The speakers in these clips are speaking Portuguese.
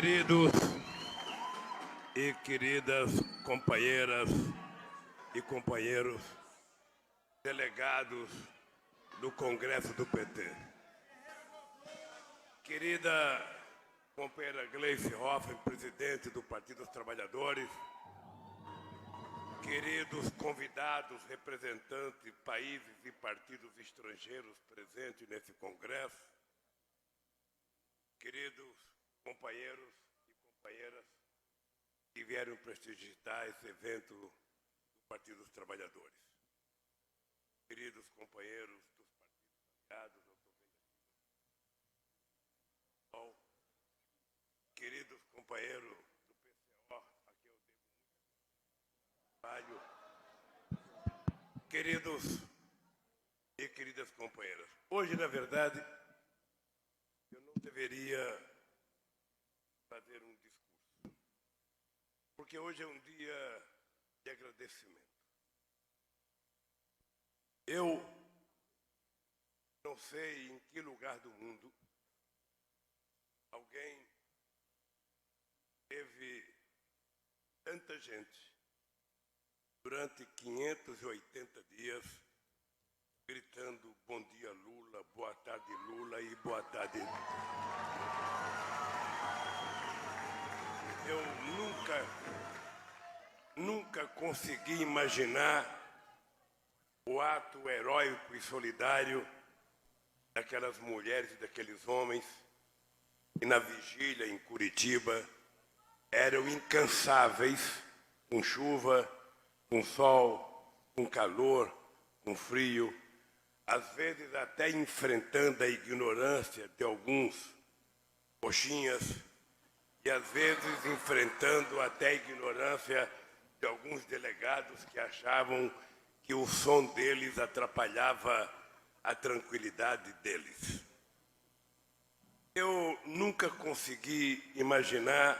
Queridos e queridas companheiras e companheiros, delegados do Congresso do PT. Querida companheira Gleice Hoffmann, presidente do Partido dos Trabalhadores, queridos convidados, representantes de países e partidos estrangeiros presentes nesse congresso, queridos companheiros e companheiras que vieram prestigiar esse evento do Partido dos Trabalhadores, queridos companheiros dos partidos aliados, queridos companheiros do PCO, a quem eu devo muito trabalho, queridos e queridas companheiras. Hoje, na verdade, eu não deveria fazer um discurso, porque hoje é um dia de agradecimento. Eu não sei em que lugar do mundo alguém teve tanta gente durante 580 dias gritando bom dia Lula, boa tarde Lula e boa tarde. Eu nunca consegui imaginar o ato heróico e solidário daquelas mulheres e daqueles homens que na vigília em Curitiba eram incansáveis, com chuva, com sol, com calor, com frio, às vezes até enfrentando a ignorância de alguns coxinhas e às vezes enfrentando até a ignorância de alguns delegados que achavam que o som deles atrapalhava a tranquilidade deles. Eu nunca consegui imaginar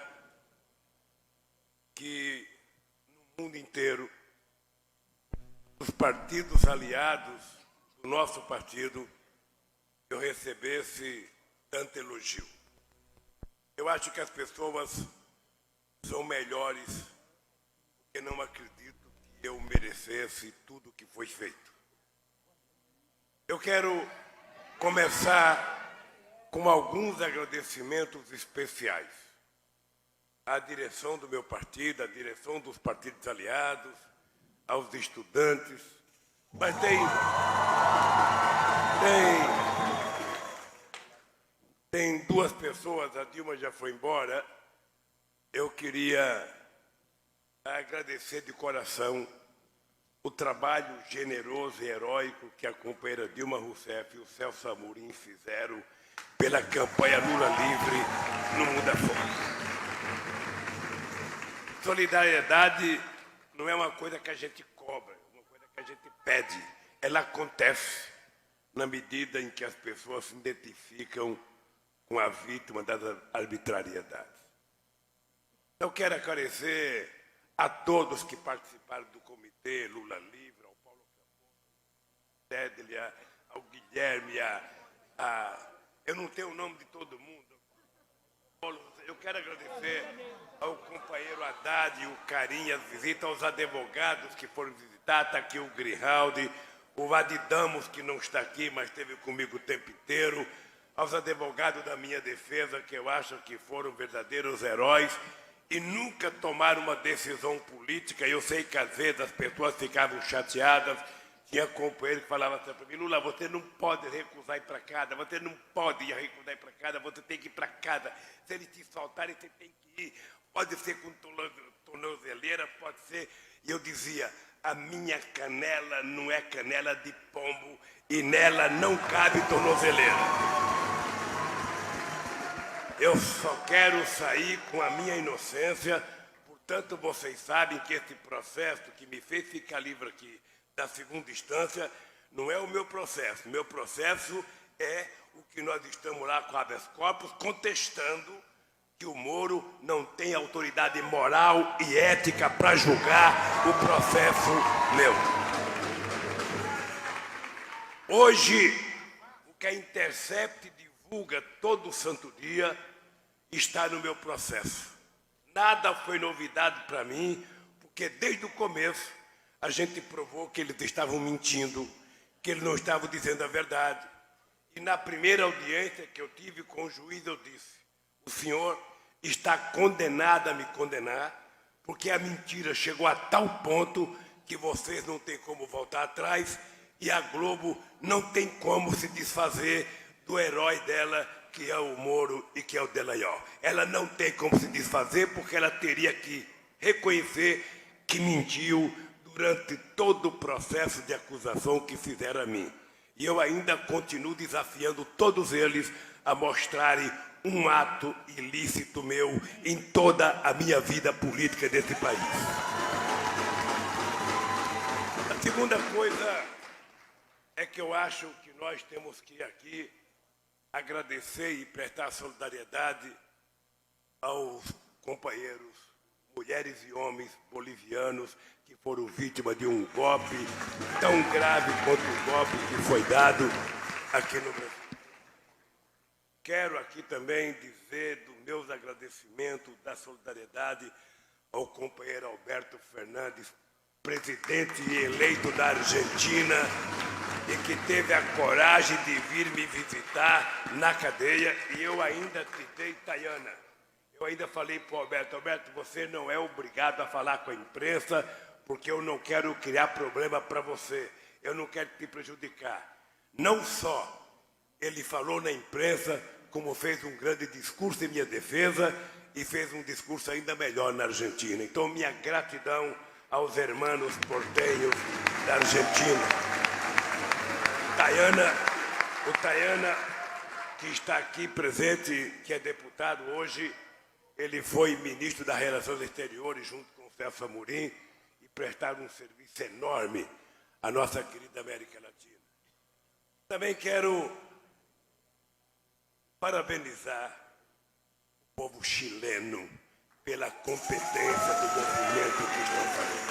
que no mundo inteiro os partidos aliados do nosso partido eu recebesse tanto elogio. Eu acho que as pessoas são melhores porque não acredito que eu merecesse tudo o que foi feito. Eu quero começar com alguns agradecimentos especiais à direção do meu partido, à direção dos partidos aliados, aos estudantes, mas tem duas pessoas, a Dilma já foi embora, eu queria agradecer de coração o trabalho generoso e heróico que a companheira Dilma Rousseff e o Celso Amorim fizeram pela campanha Lula livre no mundo afora. Solidariedade não é uma coisa que a gente cobra, é uma coisa que a gente pede. Ela acontece na medida em que as pessoas se identificam com a vítima das arbitrariedades. Eu quero agradecer a todos que participaram do Comitê Lula Livre, ao Paulo Cédelia, ao Guilherme, eu não tenho o nome de todo mundo. Eu quero agradecer ao companheiro Haddad, o carinho, as visitas, aos advogados que foram visitar, está aqui o Grijaldi, o Vadidamos, que não está aqui, mas esteve comigo o tempo inteiro, aos advogados da minha defesa, que eu acho que foram verdadeiros heróis, e nunca tomaram uma decisão política. Eu sei que às vezes as pessoas ficavam chateadas. Tinha companheiro que falava assim para mim: Lula, você não pode recusar ir para casa, você não pode recusar ir para casa, você tem que ir para casa. Se eles te soltarem, você tem que ir. Pode ser com tornozeleira, pode ser. E eu dizia: a minha canela não é canela de pombo e nela não cabe tornozeleira. Eu só quero sair com a minha inocência, portanto, vocês sabem que esse processo que me fez ficar livre aqui da segunda instância não é o meu processo. O meu processo é o que nós estamos lá com habeas corpus contestando que o Moro não tem autoridade moral e ética para julgar o processo meu. Hoje, o que a Intercept divulga todo santo dia está no meu processo. Nada foi novidade para mim, porque desde o começo a gente provou que eles estavam mentindo, que eles não estavam dizendo a verdade. E na primeira audiência que eu tive com o juiz, eu disse: o senhor está condenado a me condenar, porque a mentira chegou a tal ponto que vocês não têm como voltar atrás e a Globo não tem como se desfazer do herói dela, que é o Moro e que é o Dallagnol. Ela não tem como se desfazer porque ela teria que reconhecer que mentiu durante todo o processo de acusação que fizeram a mim. E eu ainda continuo desafiando todos eles a mostrarem um ato ilícito meu em toda a minha vida política desse país. A segunda coisa é que eu acho que nós temos que aqui agradecer e prestar solidariedade aos companheiros, mulheres e homens bolivianos que foram vítimas de um golpe tão grave quanto o golpe que foi dado aqui no Brasil. Quero aqui também dizer dos meus agradecimentos, da solidariedade ao companheiro Alberto Fernandes, presidente eleito da Argentina, e que teve a coragem de vir me visitar na cadeia. E eu ainda citei Tayana. Eu ainda falei para o Alberto: Alberto, você não é obrigado a falar com a imprensa, porque eu não quero criar problema para você. Eu não quero te prejudicar. Não só ele falou na imprensa, como fez um grande discurso em minha defesa e fez um discurso ainda melhor na Argentina. Então, minha gratidão aos hermanos porteños da Argentina. O Tayana, que está aqui presente, que é deputado hoje, ele foi ministro das Relações Exteriores junto com o Celso Amorim e prestaram um serviço enorme à nossa querida América Latina. Também quero parabenizar o povo chileno pela competência do movimento que estão fazendo.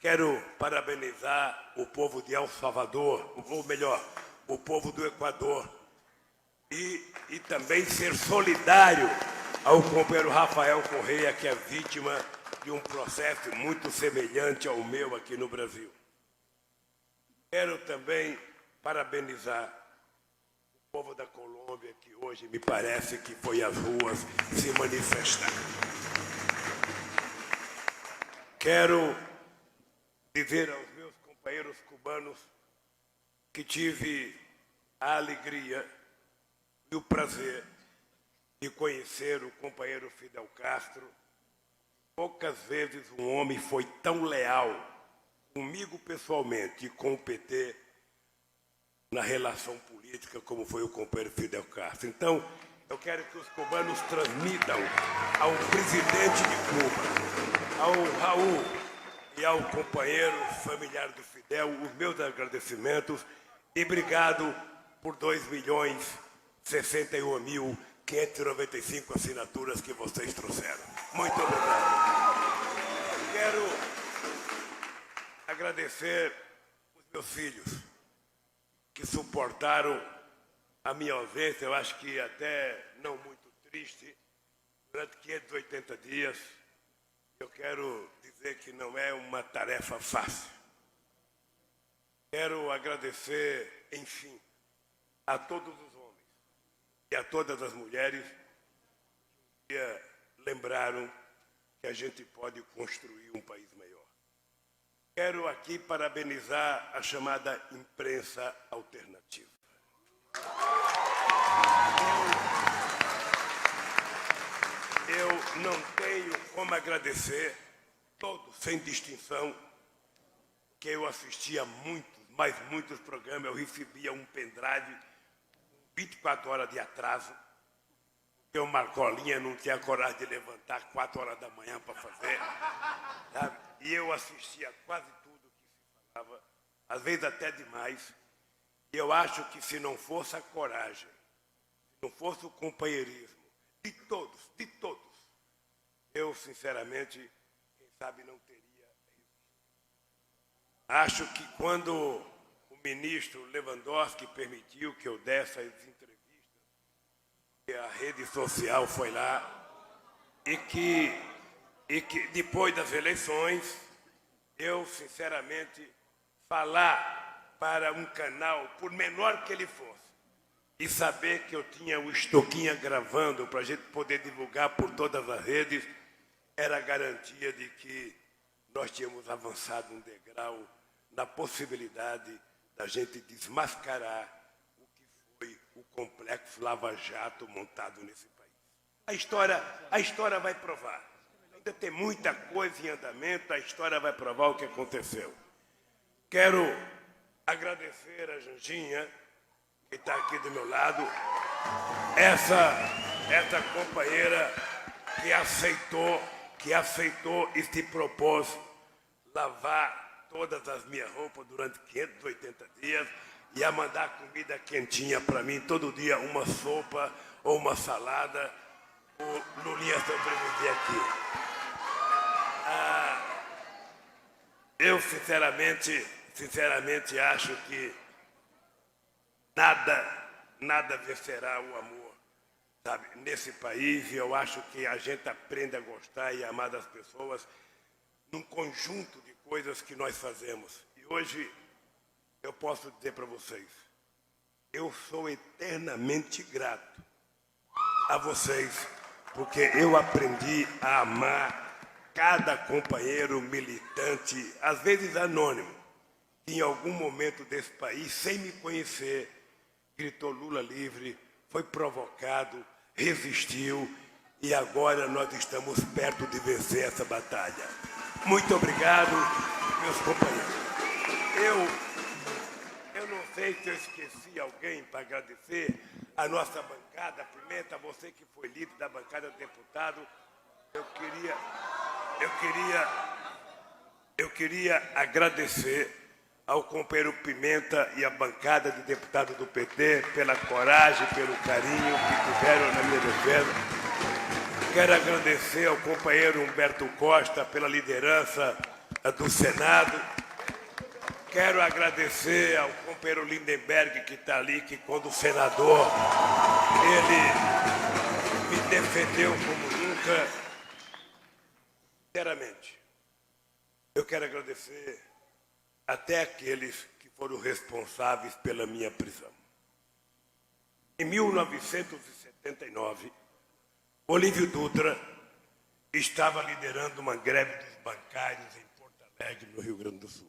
Quero parabenizar o povo de El Salvador, ou melhor, o povo do Equador, e também ser solidário ao companheiro Rafael Correia, que é vítima de um processo muito semelhante ao meu aqui no Brasil. Quero também parabenizar o povo da Colômbia, que hoje me parece que foi às ruas se manifestar. Quero dizer aos meus companheiros cubanos que tive a alegria e o prazer de conhecer o companheiro Fidel Castro. Poucas vezes um homem foi tão leal comigo pessoalmente e com o PT na relação política como foi o companheiro Fidel Castro. Então, eu quero que os cubanos transmitam ao presidente de Cuba, ao Raul e ao companheiro familiar do Fidel os meus agradecimentos e obrigado por 2.061.595 assinaturas que vocês trouxeram. Muito obrigado. Quero agradecer os meus filhos que suportaram a minha ausência, eu acho que até não muito triste, durante 580 dias. Eu quero dizer que não é uma tarefa fácil. Quero agradecer, enfim, a todos os homens e a todas as mulheres que lembraram que a gente pode construir um país melhor. Quero aqui parabenizar a chamada imprensa alternativa. Eu não tenho como agradecer todos, sem distinção, que eu assistia muitos programas, eu recebia um pendrive, 24 horas de atraso, porque o Marcolinha não tinha coragem de levantar 4 horas da manhã para fazer, sabe? E eu assistia quase tudo que se falava, às vezes até demais, e eu acho que se não fosse a coragem, se não fosse o companheirismo, de todos, eu, sinceramente, quem sabe não teria resistido. Acho que quando o ministro Lewandowski permitiu que eu desse as entrevistas que a rede social foi lá e que depois das eleições, eu, sinceramente, falar para um canal, por menor que ele fosse, e saber que eu tinha o Estoquinha gravando para a gente poder divulgar por todas as redes, era a garantia de que nós tínhamos avançado um degrau na possibilidade da gente desmascarar o que foi o complexo Lava Jato montado nesse país. A história vai provar. Ainda tem muita coisa em andamento, a história vai provar o que aconteceu. Quero agradecer a Janjinha, que está aqui do meu lado, essa companheira que aceitou e se propôs lavar todas as minhas roupas durante 580 dias e a mandar comida quentinha para mim, todo dia uma sopa ou uma salada, o Lulinha sobreviver aqui. Eu sinceramente acho que nada vencerá o amor, sabe, nesse país, e eu acho que a gente aprende a gostar e amar das pessoas num conjunto de coisas que nós fazemos. E hoje eu posso dizer para vocês, eu sou eternamente grato a vocês, porque eu aprendi a amar cada companheiro militante, às vezes anônimo, que em algum momento desse país, sem me conhecer, gritou Lula livre, foi provocado, resistiu, e agora nós estamos perto de vencer essa batalha. Muito obrigado, meus companheiros. Eu não sei se eu esqueci alguém para agradecer a nossa bancada. Pimenta, você que foi líder da bancada do deputado, eu queria agradecer ao companheiro Pimenta e à bancada de deputados do PT pela coragem, pelo carinho que tiveram na minha defesa. Quero agradecer ao companheiro Humberto Costa pela liderança do Senado. Quero agradecer ao companheiro Lindenberg, que está ali, que quando senador, ele me defendeu como nunca. Sinceramente, eu quero agradecer até aqueles que foram responsáveis pela minha prisão. Em 1979, Olívio Dutra estava liderando uma greve dos bancários em Porto Alegre, no Rio Grande do Sul.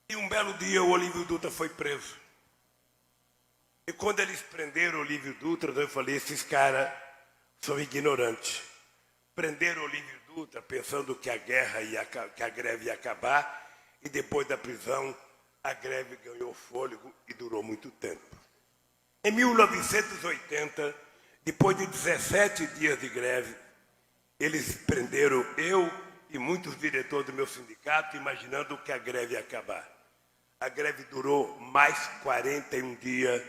E um belo dia o Olívio Dutra foi preso. E quando eles prenderam o Olívio Dutra, eu falei, esses caras são ignorantes. Prenderam o Olívio Dutra pensando que a greve ia acabar, e depois da prisão a greve ganhou fôlego e durou muito tempo. Em 1980, depois de 17 dias de greve, eles prenderam eu e muitos diretores do meu sindicato, imaginando que a greve ia acabar. A greve durou mais 41 dias,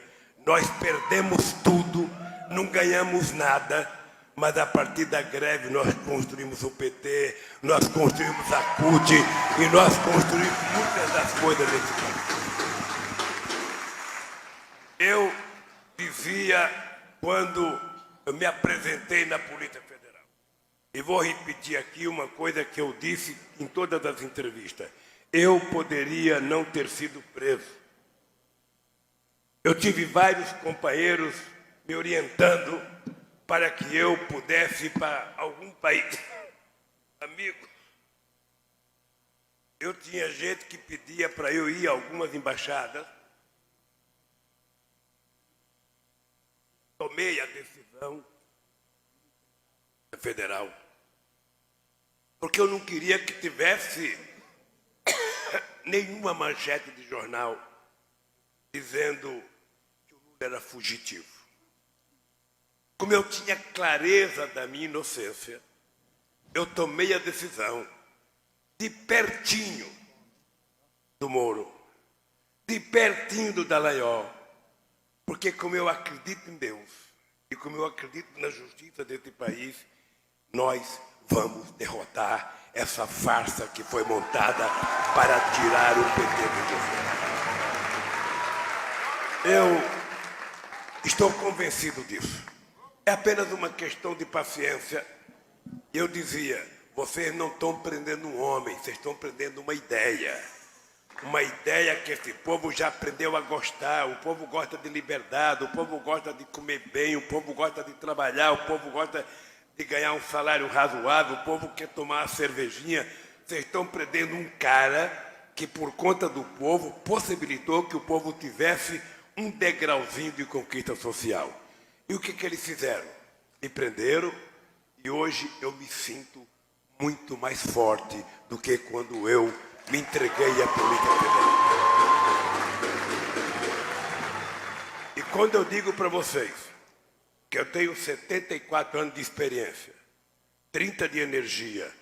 nós perdemos tudo, não ganhamos nada, mas a partir da greve nós construímos o PT, nós construímos a CUT e nós construímos muitas das coisas desse país. Eu dizia quando eu me apresentei na Polícia Federal, e vou repetir aqui uma coisa que eu disse em todas as entrevistas, eu poderia não ter sido preso. Eu tive vários companheiros me orientando para que eu pudesse ir para algum país. Amigo, eu tinha gente que pedia para eu ir a algumas embaixadas. Tomei a decisão federal, porque eu não queria que tivesse nenhuma manchete de jornal dizendo que o Lula era fugitivo. Como eu tinha clareza da minha inocência, eu tomei a decisão de pertinho do Moro, de pertinho do Dallagnol, porque como eu acredito em Deus e como eu acredito na justiça desse país, nós vamos derrotar essa farsa que foi montada para tirar o PT do governo. Estou convencido disso. É apenas uma questão de paciência. Eu dizia, vocês não estão prendendo um homem, vocês estão prendendo uma ideia. Uma ideia que esse povo já aprendeu a gostar. O povo gosta de liberdade, o povo gosta de comer bem, o povo gosta de trabalhar, o povo gosta de ganhar um salário razoável, o povo quer tomar uma cervejinha. Vocês estão prendendo um cara que, por conta do povo, possibilitou que o povo tivesse um degrauzinho de conquista social. E o que eles fizeram? Me prenderam e hoje eu me sinto muito mais forte do que quando eu me entreguei à Polícia Federal. E quando eu digo para vocês que eu tenho 74 anos de experiência, 30 de energia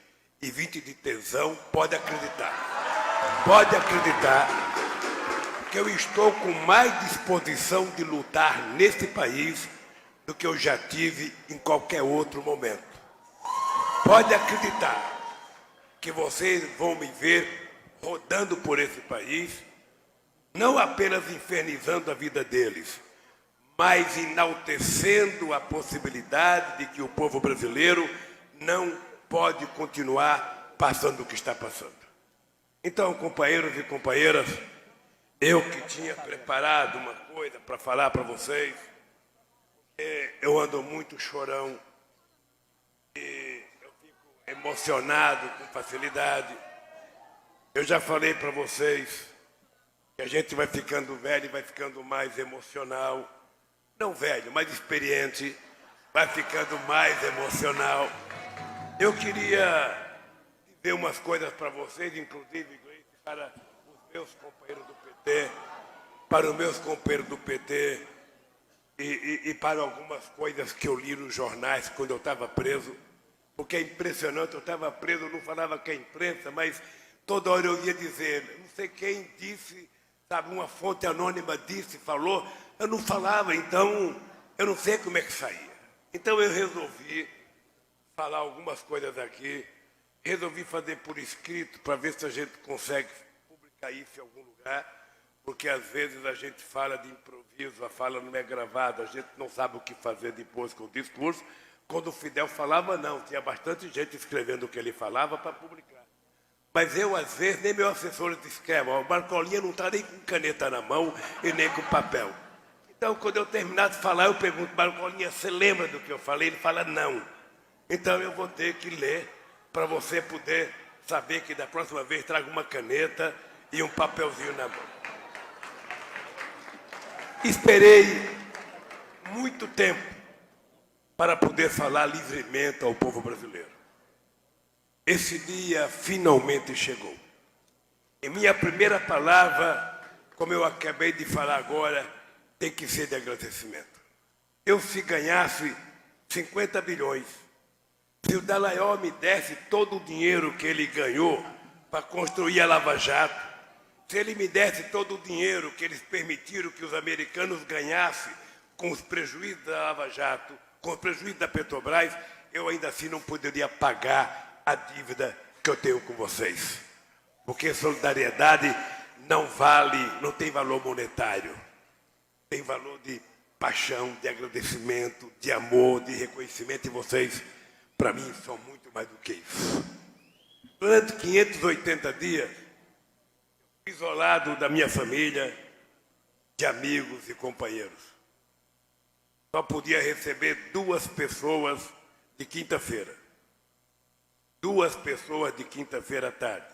e 20 de tesão, pode acreditar. Pode acreditar que eu estou com mais disposição de lutar nesse país do que eu já tive em qualquer outro momento. Pode acreditar que vocês vão me ver rodando por esse país, não apenas infernizando a vida deles, mas enaltecendo a possibilidade de que o povo brasileiro não pode continuar passando o que está passando. Então, companheiros e companheiras, eu que tinha preparado uma coisa para falar para vocês, eu ando muito chorão e eu fico emocionado com facilidade. Eu já falei para vocês que a gente vai ficando velho e vai ficando mais emocional. Não velho, mas experiente, vai ficando mais emocional. Eu queria dizer umas coisas para vocês, inclusive para os meus companheiros do PT, para os meus companheiros do PT e para algumas coisas que eu li nos jornais quando eu estava preso, porque é impressionante, eu estava preso, eu não falava com a imprensa, mas toda hora eu ia dizer, não sei quem disse, sabe, uma fonte anônima disse, falou, eu não falava, então eu não sei como é que saía. Então eu resolvi falar algumas coisas aqui, resolvi fazer por escrito para ver se a gente consegue publicar isso em algum lugar, porque às vezes a gente fala de improviso, a fala não é gravada, a gente não sabe o que fazer depois com o discurso. Quando o Fidel falava, não, tinha bastante gente escrevendo o que ele falava para publicar. Mas eu, às vezes, nem meu assessor escreve, o Marcolinha não está nem com caneta na mão e nem com papel. Então, quando eu terminar de falar, eu pergunto, Marcolinha, você lembra do que eu falei? Ele fala, não. Então, eu vou ter que ler para você poder saber que da próxima vez traga uma caneta e um papelzinho na mão. Esperei muito tempo para poder falar livremente ao povo brasileiro. Esse dia finalmente chegou. E minha primeira palavra, como eu acabei de falar agora, tem que ser de agradecimento. Eu, se ganhasse 50 bilhões, se o Dallagnol me desse todo o dinheiro que ele ganhou para construir a Lava Jato, se ele me desse todo o dinheiro que eles permitiram que os americanos ganhassem com os prejuízos da Lava Jato, com os prejuízos da Petrobras, eu ainda assim não poderia pagar a dívida que eu tenho com vocês. Porque solidariedade não tem valor monetário. Tem valor de paixão, de agradecimento, de amor, de reconhecimento. E vocês, para mim, são muito mais do que isso. Durante 580 dias, isolado da minha família, de amigos e companheiros. Só podia receber 2 pessoas de quinta-feira. 2 pessoas de quinta-feira à tarde.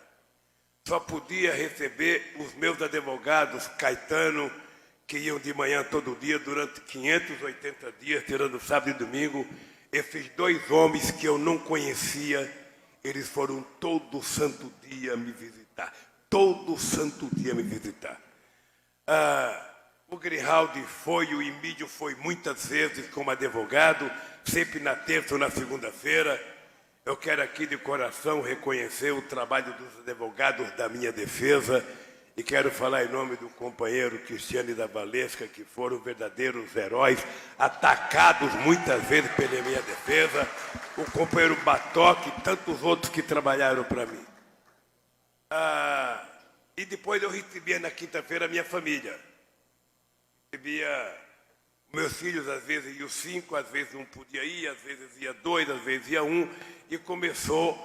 Só podia receber os meus advogados, Caetano, que iam de manhã todo dia, durante 580 dias, tirando sábado e domingo. Esses 2 homens que eu não conhecia, eles foram todo santo dia me visitar. Todo santo dia me visitar. O Grijaldi foi, o Emílio foi muitas vezes como advogado, sempre na terça ou na segunda-feira. Eu quero aqui de coração reconhecer o trabalho dos advogados da minha defesa e quero falar em nome do companheiro Cristiane da Valesca, que foram verdadeiros heróis, atacados muitas vezes pela minha defesa, o companheiro Batoque e tantos outros que trabalharam para mim. E depois eu recebia na quinta-feira a minha família. Recebia Meus filhos, às vezes, iam 5, às vezes um podia ir, às vezes ia 2, às vezes ia 1, e começou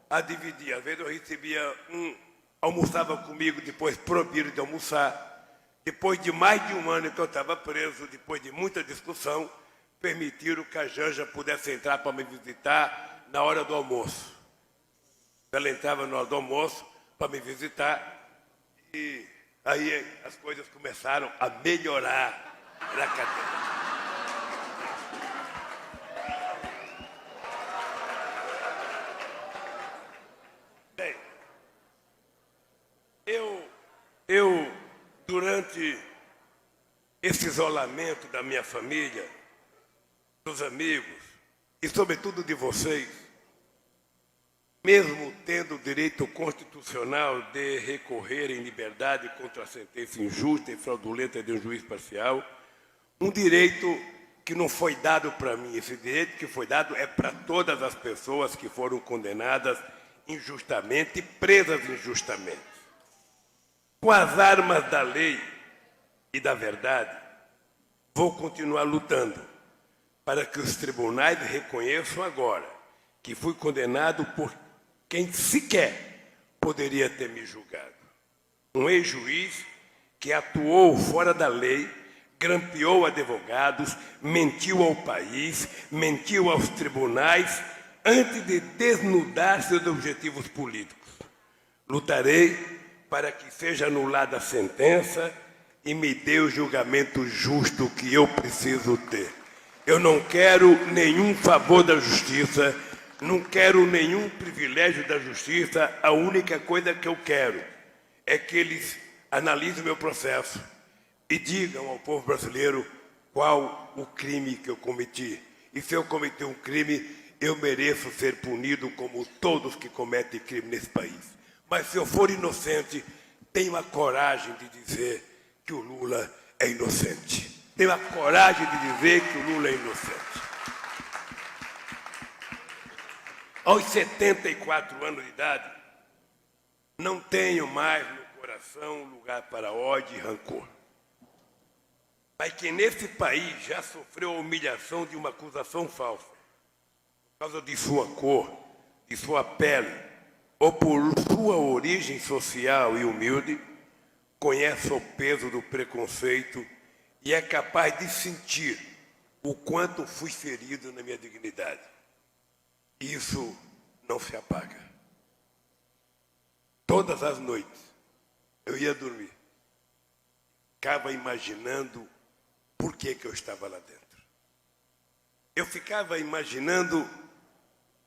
a dividir. Às vezes eu recebia um, almoçava comigo, depois proibiram de almoçar. Depois de mais de um ano que eu estava preso, depois de muita discussão, permitiram que a Janja pudesse entrar para me visitar na hora do almoço. Ela entrava na hora do almoço para me visitar e aí as coisas começaram a melhorar na cadeia. Bem, eu durante esse isolamento da minha família, dos amigos e, sobretudo, de vocês, mesmo tendo o direito constitucional de recorrer em liberdade contra a sentença injusta e fraudulenta de um juiz parcial, um direito que não foi dado para mim. Esse direito que foi dado é para todas as pessoas que foram condenadas injustamente e presas injustamente. Com as armas da lei e da verdade, vou continuar lutando para que os tribunais reconheçam agora que fui condenado por quem sequer poderia ter me julgado. Um ex-juiz que atuou fora da lei, grampeou advogados, mentiu ao país, mentiu aos tribunais, antes de desnudar seus objetivos políticos. Lutarei para que seja anulada a sentença e me dê o julgamento justo que eu preciso ter. Eu não quero nenhum favor da justiça, não quero nenhum privilégio da justiça. A única coisa que eu quero é que eles analisem o meu processo e digam ao povo brasileiro qual o crime que eu cometi. E se eu cometi um crime, eu mereço ser punido como todos que cometem crime nesse país. Mas se eu for inocente, tenho a coragem de dizer que o Lula é inocente. Tenho a coragem de dizer que o Lula é inocente. Aos 74 anos de idade, não tenho mais no coração lugar para ódio e rancor. Mas quem nesse país já sofreu a humilhação de uma acusação falsa, por causa de sua cor, de sua pele, ou por sua origem social e humilde, conhece o peso do preconceito e é capaz de sentir o quanto fui ferido na minha dignidade. Isso não se apaga. Todas as noites eu ia dormir, ficava imaginando por que eu estava lá dentro. Eu ficava imaginando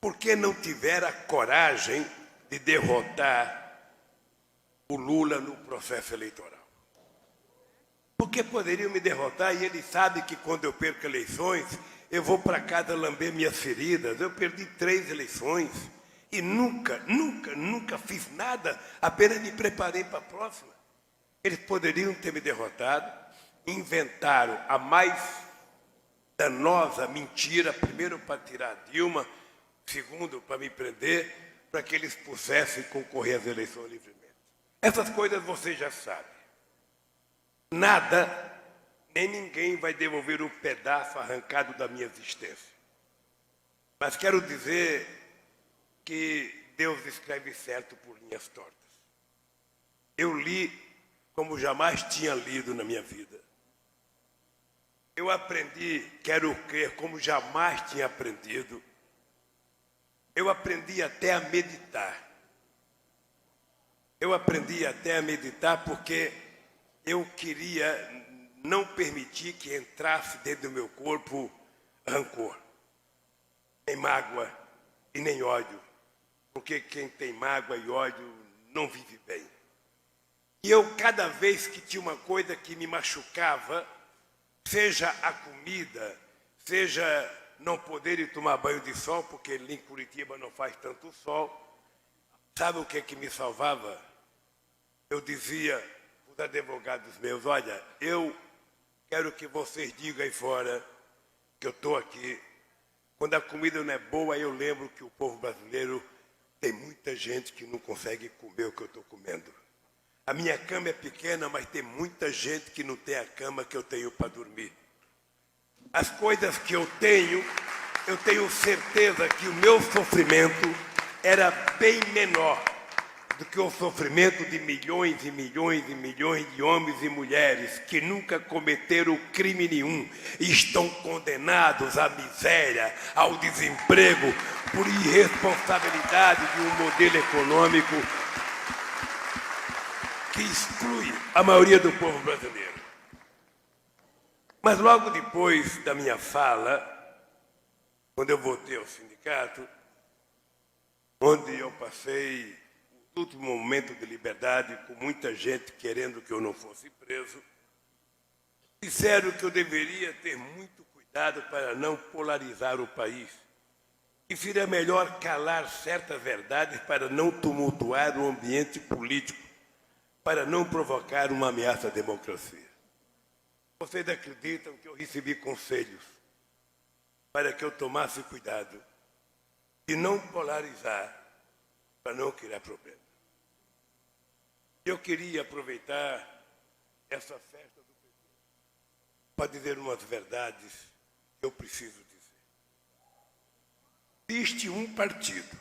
por que não tivera a coragem de derrotar o Lula no processo eleitoral. Porque poderiam me derrotar e ele sabe que quando eu perco eleições, eu vou para casa lamber minhas feridas. Eu perdi 3 eleições e nunca fiz nada, apenas me preparei para a próxima. Eles poderiam ter me derrotado, inventaram a mais danosa mentira, primeiro para tirar a Dilma, segundo para me prender, para que eles pudessem concorrer às eleições livremente. Essas coisas você já sabe. Nada, nem ninguém vai devolver um pedaço arrancado da minha existência. Mas quero dizer que Deus escreve certo por linhas tortas. Eu li como jamais tinha lido na minha vida. Eu aprendi, quero crer, como jamais tinha aprendido. Eu aprendi até a meditar. Eu aprendi até a meditar porque eu queria não permitir que entrasse dentro do meu corpo rancor, nem mágoa e nem ódio, porque quem tem mágoa e ódio não vive bem. E eu, cada vez que tinha uma coisa que me machucava, seja a comida, seja não poder ir tomar banho de sol, porque ali em Curitiba não faz tanto sol, sabe o que me salvava? Eu dizia os advogados meus, olha, eu quero que vocês digam aí fora que eu estou aqui. Quando a comida não é boa, eu lembro que o povo brasileiro tem muita gente que não consegue comer o que eu estou comendo. A minha cama é pequena, mas tem muita gente que não tem a cama que eu tenho para dormir. as coisas que eu tenho certeza que o meu sofrimento era bem menor do que o sofrimento de milhões e milhões e milhões de homens e mulheres que nunca cometeram crime nenhum e estão condenados à miséria, ao desemprego, por irresponsabilidade de um modelo econômico que exclui a maioria do povo brasileiro. Mas logo depois da minha fala, quando eu voltei ao sindicato, onde eu passei o último momento de liberdade com muita gente querendo que eu não fosse preso, disseram que eu deveria ter muito cuidado para não polarizar o país, que seria melhor calar certas verdades para não tumultuar o ambiente político, para não provocar uma ameaça à democracia. Vocês acreditam que eu recebi conselhos para que eu tomasse cuidado de não polarizar, para não criar problema. Eu queria aproveitar essa festa do PT para dizer umas verdades que eu preciso dizer. Existe um partido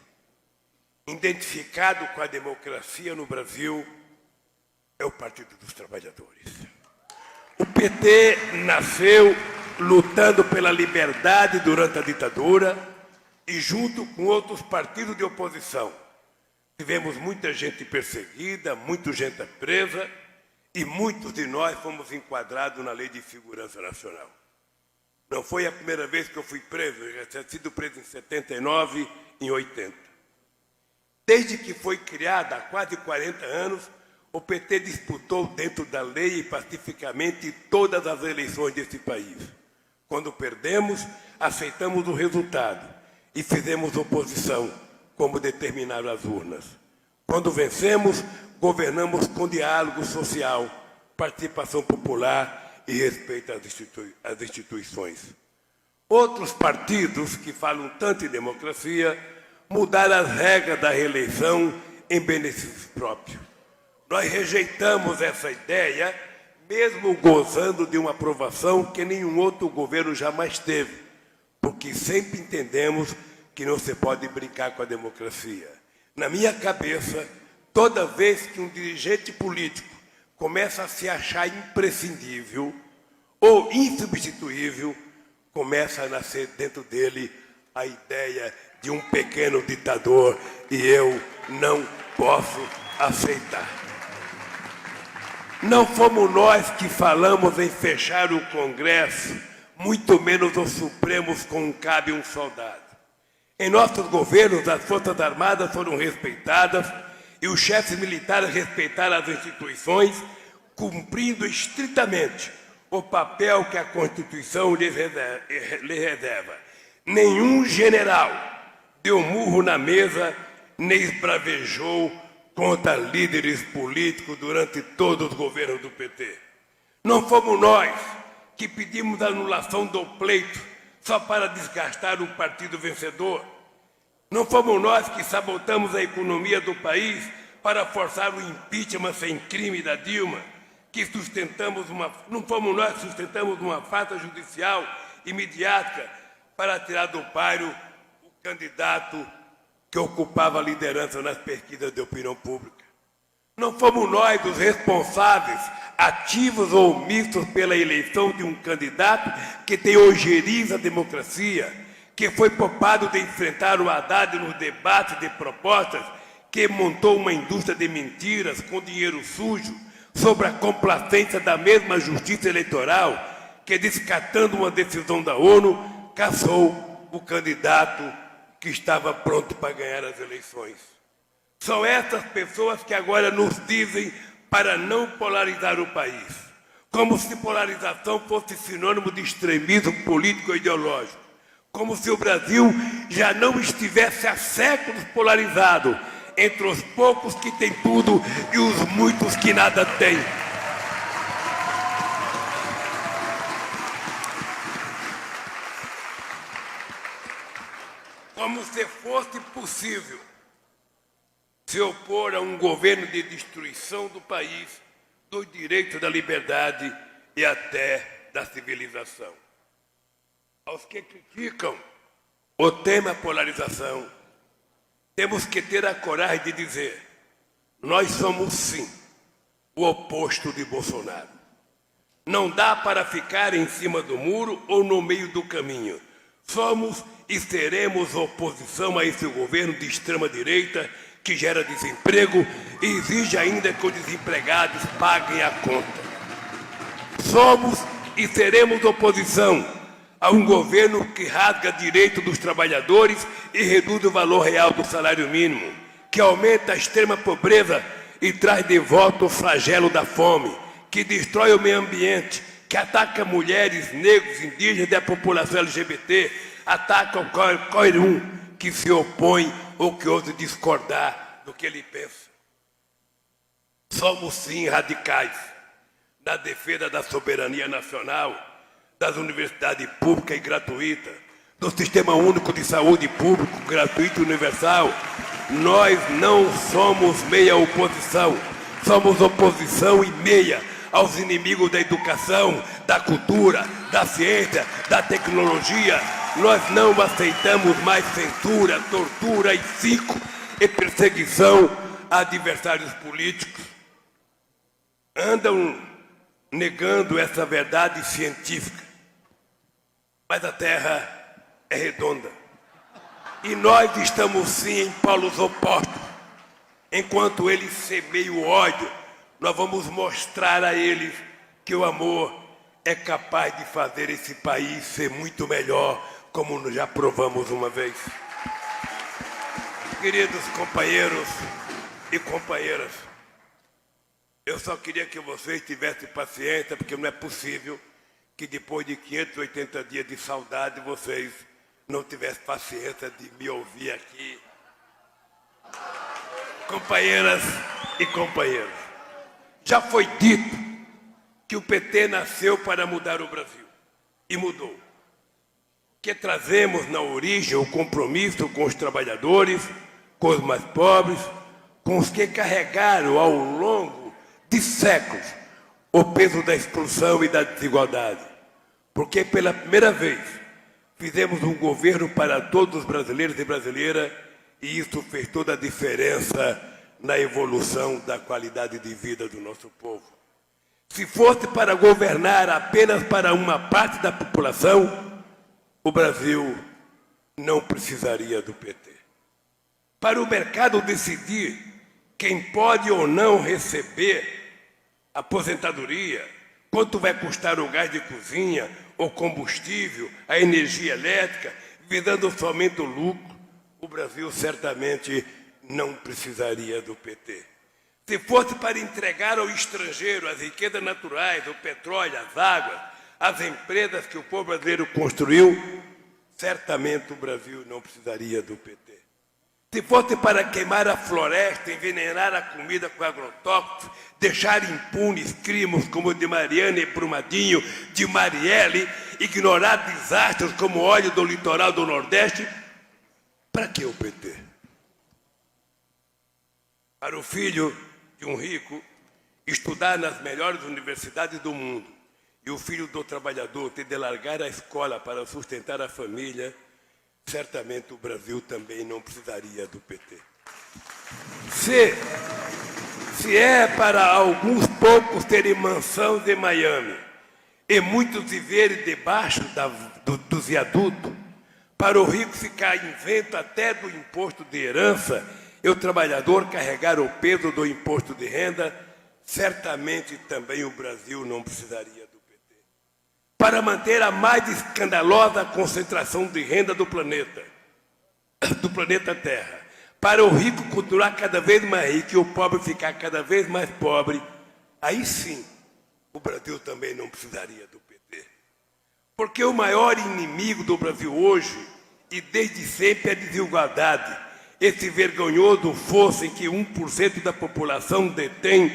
identificado com a democracia no Brasil, é o Partido dos Trabalhadores. O PT nasceu lutando pela liberdade durante a ditadura e junto com outros partidos de oposição. Tivemos muita gente perseguida, muita gente presa e muitos de nós fomos enquadrados na Lei de Segurança Nacional. Não foi a primeira vez que eu fui preso, eu já tinha sido preso em 79 e em 80. Desde que foi criada há quase 40 anos, o PT disputou dentro da lei e pacificamente todas as eleições desse país. Quando perdemos, aceitamos o resultado e fizemos oposição, como determinaram as urnas. Quando vencemos, governamos com diálogo social, participação popular e respeito às instituições. Outros partidos que falam tanto em democracia mudaram as regras da reeleição em benefício próprio. Nós rejeitamos essa ideia, mesmo gozando de uma aprovação que nenhum outro governo jamais teve, porque sempre entendemos que não se pode brincar com a democracia. Na minha cabeça, toda vez que um dirigente político começa a se achar imprescindível ou insubstituível, começa a nascer dentro dele a ideia de um pequeno ditador e eu não posso aceitar. Não fomos nós que falamos em fechar o Congresso, muito menos os Supremos com cabe um soldado. Em nossos governos, as Forças Armadas foram respeitadas e os chefes militares respeitaram as instituições, cumprindo estritamente o papel que a Constituição lhe reserva. Nenhum general deu murro na mesa, nem esbravejou contra líderes políticos durante todos os governos do PT. Não fomos nós que pedimos a anulação do pleito só para desgastar um partido vencedor. Não fomos nós que sabotamos a economia do país para forçar o impeachment sem crime da Dilma, não fomos nós que sustentamos uma farsa judicial e midiática para tirar do páreo o candidato que ocupava a liderança nas pesquisas de opinião pública. Não fomos nós os responsáveis, ativos ou omissos, pela eleição de um candidato que tem ojeriza a democracia, que foi poupado de enfrentar o Haddad nos debates de propostas, que montou uma indústria de mentiras com dinheiro sujo, sobre a complacência da mesma justiça eleitoral, que, descatando uma decisão da ONU, caçou o candidato que estava pronto para ganhar as eleições. São essas pessoas que agora nos dizem para não polarizar o país, como se polarização fosse sinônimo de extremismo político e ideológico, como se o Brasil já não estivesse há séculos polarizado entre os poucos que têm tudo e os muitos que nada têm. Como se fosse possível se opor a um governo de destruição do país, do direito da liberdade e até da civilização. Aos que criticam o tema polarização, temos que ter a coragem de dizer: nós somos, sim, o oposto de Bolsonaro. Não dá para ficar em cima do muro ou no meio do caminho. Somos e seremos oposição a esse governo de extrema-direita que gera desemprego e exige ainda que os desempregados paguem a conta. Somos e seremos oposição a um governo que rasga direito dos trabalhadores e reduz o valor real do salário mínimo, que aumenta a extrema pobreza e traz de volta o flagelo da fome, que destrói o meio ambiente, que ataca mulheres, negros, indígenas e a população LGBT, ataca qualquer um que se opõe ou que ouse discordar do que ele pensa. Somos, sim, radicais na defesa da soberania nacional, das universidades públicas e gratuitas, do Sistema Único de Saúde Público, gratuito e universal. Nós não somos meia oposição, somos oposição e meia aos inimigos da educação, da cultura, da ciência, da tecnologia. Nós não aceitamos mais censura, tortura e perseguição a adversários políticos. Andam negando essa verdade científica. Mas a Terra é redonda. E nós estamos, sim, em polos opostos. Enquanto eles semeiam o ódio, nós vamos mostrar a eles que o amor é capaz de fazer esse país ser muito melhor, como nós já provamos uma vez. Queridos companheiros e companheiras, eu só queria que vocês tivessem paciência, porque não é possível que depois de 580 dias de saudade vocês não tivessem paciência de me ouvir aqui. Companheiras e companheiros, já foi dito que o PT nasceu para mudar o Brasil, e mudou. Que trazemos na origem o compromisso com os trabalhadores, com os mais pobres, com os que carregaram ao longo de séculos o peso da exclusão e da desigualdade. Porque pela primeira vez fizemos um governo para todos os brasileiros e brasileiras, e isso fez toda a diferença na evolução da qualidade de vida do nosso povo. Se fosse para governar apenas para uma parte da população, o Brasil não precisaria do PT. Para o mercado decidir quem pode ou não receber aposentadoria, quanto vai custar o gás de cozinha, o combustível, a energia elétrica, visando somente o lucro, o Brasil certamente não precisaria do PT. Se fosse para entregar ao estrangeiro as riquezas naturais, o petróleo, as águas, as empresas que o povo brasileiro construiu, certamente o Brasil não precisaria do PT. Se fosse para queimar a floresta, envenenar a comida com agrotóxicos, deixar impunes crimes como o de Mariana e Brumadinho, de Marielle, ignorar desastres como o óleo do litoral do Nordeste, para que o PT? Para o filho de um rico estudar nas melhores universidades do mundo e o filho do trabalhador ter de largar a escola para sustentar a família, certamente o Brasil também não precisaria do PT. Se é para alguns poucos terem mansões em Miami e muitos viverem debaixo dos viadutos, para o rico ficar isento até do imposto de herança e o trabalhador carregar o peso do imposto de renda, certamente também o Brasil não precisaria do PT. Para manter a mais escandalosa concentração de renda do planeta Terra, para o rico continuar cada vez mais rico e o pobre ficar cada vez mais pobre, aí sim o Brasil também não precisaria do PT. Porque o maior inimigo do Brasil hoje, e desde sempre, é a desigualdade. Esse vergonhoso fosso em que 1% da população detém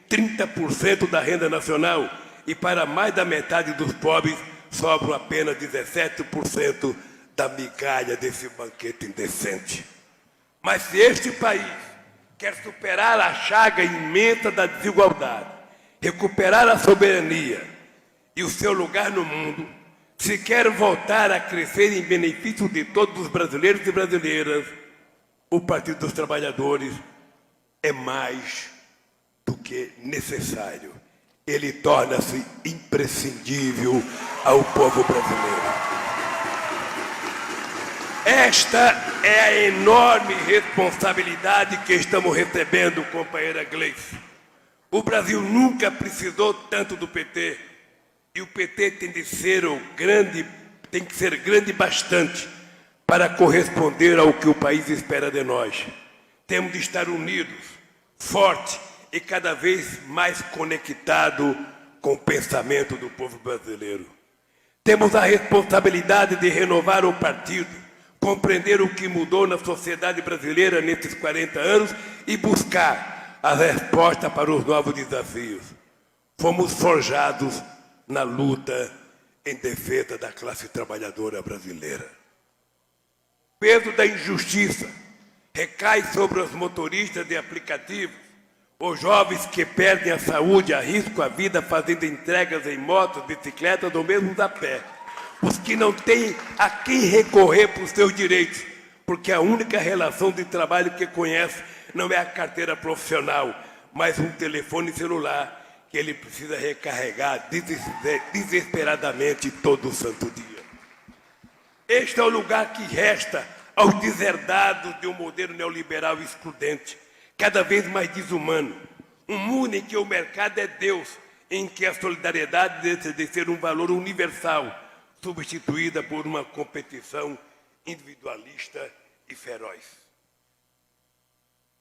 30% da renda nacional e para mais da metade dos pobres sobram apenas 17% da migalha desse banquete indecente. Mas se este país quer superar a chaga imensa da desigualdade, recuperar a soberania e o seu lugar no mundo, Se quer voltar a crescer em benefício de todos os brasileiros e brasileiras, o Partido dos Trabalhadores é mais do que necessário. Ele torna-se imprescindível ao povo brasileiro. Esta é a enorme responsabilidade que estamos recebendo, companheira Gleice. O Brasil nunca precisou tanto do PT, e o PT tem que ser grande bastante para corresponder ao que o país espera de nós. Temos de estar unidos, fortes e cada vez mais conectados com o pensamento do povo brasileiro. Temos a responsabilidade de renovar o partido, compreender o que mudou na sociedade brasileira nesses 40 anos e buscar a resposta para os novos desafios. Fomos forjados na luta em defesa da classe trabalhadora brasileira. O peso da injustiça recai sobre os motoristas de aplicativos, os jovens que perdem a saúde, arriscam a vida fazendo entregas em motos, bicicletas ou mesmo a pé. Os que não têm a quem recorrer para os seus direitos, porque a única relação de trabalho que conhece não é a carteira profissional, mas um telefone celular que ele precisa recarregar desesperadamente todo santo dia. Este é o lugar que resta aos deserdados de um modelo neoliberal excludente, cada vez mais desumano. Um mundo em que o mercado é Deus, em que a solidariedade deixa de ser um valor universal, substituída por uma competição individualista e feroz.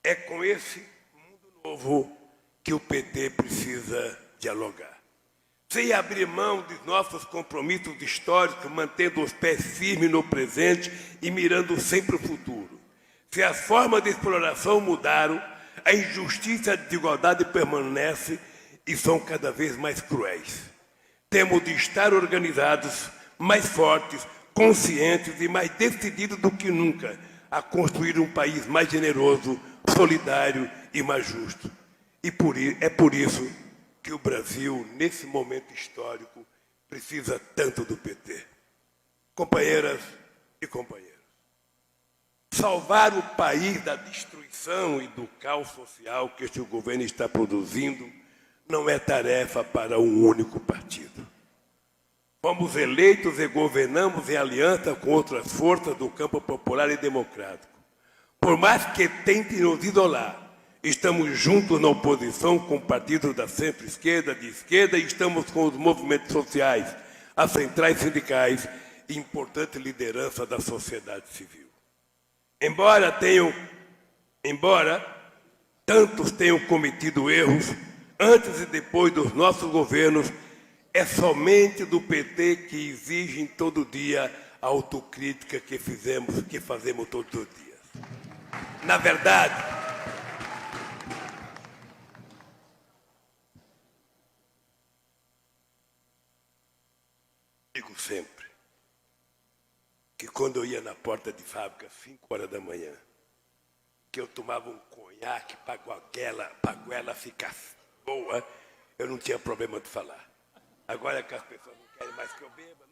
É com esse mundo novo que o PT precisa dialogar. Sem abrir mão de nossos compromissos históricos, mantendo os pés firmes no presente e mirando sempre o futuro. Se as formas de exploração mudaram, a injustiça e a desigualdade permanecem e são cada vez mais cruéis. Temos de estar organizados, mais fortes, conscientes e mais decididos do que nunca a construir um país mais generoso, solidário e mais justo. E é por isso que o Brasil, nesse momento histórico, precisa tanto do PT. Companheiras e companheiros, salvar o país da destruição e do caos social que este governo está produzindo não é tarefa para um único partido. Fomos eleitos e governamos em aliança com outras forças do campo popular e democrático. Por mais que tentem nos isolar, estamos juntos na oposição com partidos da centro-esquerda, de esquerda, e estamos com os movimentos sociais, as centrais sindicais e importante liderança da sociedade civil. Embora tantos tenham cometido erros, antes e depois dos nossos governos, é somente do PT que exigem todo dia a autocrítica que fazemos todos os dias. Na verdade, digo sempre que quando eu ia na porta de fábrica, 5 horas da manhã, que eu tomava um conhaque para a goela ficar boa, eu não tinha problema de falar. Agora que as pessoas não querem mais que eu beba,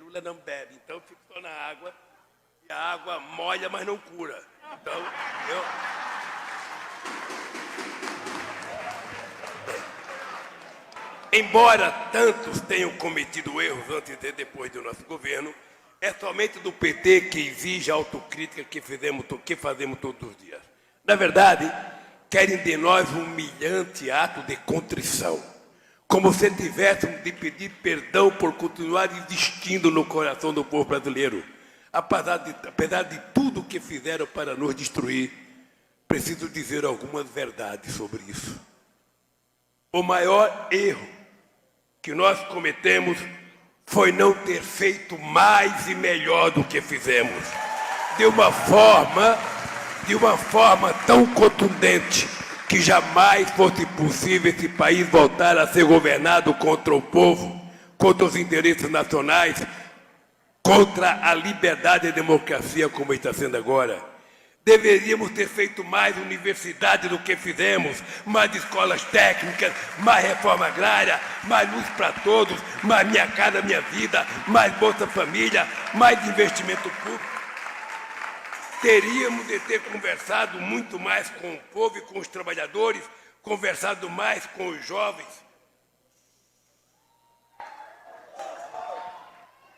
Lula não bebe. Então eu fico só na água, e a água molha, mas não cura. Então, Embora tantos tenham cometido erros antes e depois do nosso governo, é somente do PT que exige a autocrítica que fazemos todos os dias. Na verdade, querem de nós um humilhante ato de contrição, como se tivéssemos de pedir perdão por continuar existindo no coração do povo brasileiro. Apesar de tudo que fizeram para nos destruir, preciso dizer algumas verdades sobre isso. O maior erro que nós cometemos foi não ter feito mais e melhor do que fizemos. De uma forma tão contundente que jamais fosse possível esse país voltar a ser governado contra o povo, contra os interesses nacionais, contra a liberdade e a democracia como está sendo agora. Deveríamos ter feito mais universidade do que fizemos, mais escolas técnicas, mais reforma agrária, mais luz para todos, mais Minha Casa Minha Vida, mais Bolsa Família, mais investimento público. Teríamos de ter conversado muito mais com o povo e com os trabalhadores, conversado mais com os jovens,